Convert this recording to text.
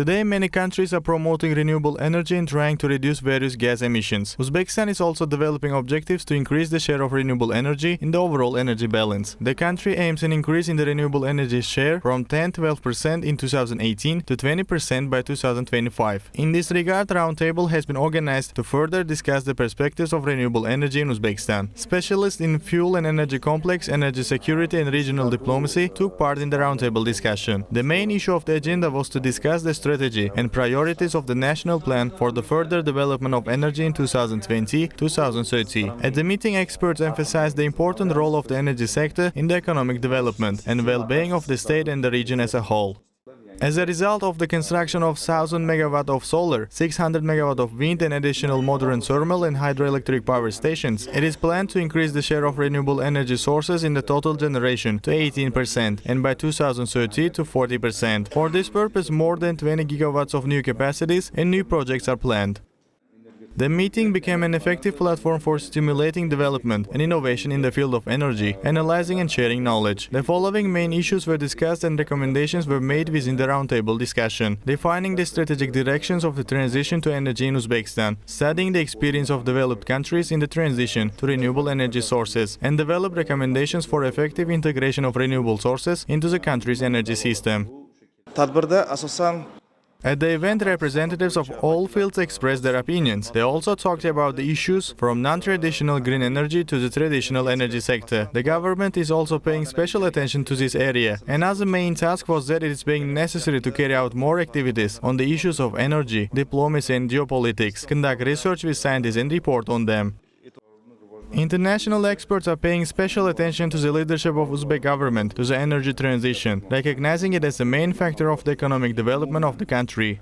Today, many countries are promoting renewable energy and trying to reduce various gas emissions. Uzbekistan is also developing objectives to increase the share of renewable energy in the overall energy balance. The country aims an increase in the renewable energy share from 10-12% in 2018 to 20% by 2025. In this regard, Roundtable has been organized to further discuss the perspectives of renewable energy in Uzbekistan. Specialists in fuel and energy complex, energy security and regional diplomacy took part in the roundtable discussion. The main issue of the agenda was to discuss the strategy and priorities of the national plan for the further development of energy in 2020-2030. At the meeting, experts emphasized the important role of the energy sector in the economic development and well-being of the state and the region as a whole. As a result of the construction of 1,000 MW of solar, 600 MW of wind and additional modern thermal and hydroelectric power stations, it is planned to increase the share of renewable energy sources in the total generation to 18% and by 2030 to 40%. For this purpose, more than 20 gigawatts of new capacities and new projects are planned. The meeting became an effective platform for stimulating development and innovation in the field of energy, analyzing and sharing knowledge. The following main issues were discussed and recommendations were made within the roundtable discussion: defining the strategic directions of the transition to energy in Uzbekistan, studying the experience of developed countries in the transition to renewable energy sources, and develop recommendations for effective integration of renewable sources into the country's energy system. At the event, representatives of all fields expressed their opinions. They also talked about the issues from non-traditional green energy to the traditional energy sector. The government is also paying special attention to this area. Another main task was that it is being necessary to carry out more activities on the issues of energy, diplomacy and geopolitics, conduct research with scientists and report on them. International experts are paying special attention to the leadership of Uzbek government to the energy transition, recognizing it as the main factor of the economic development of the country.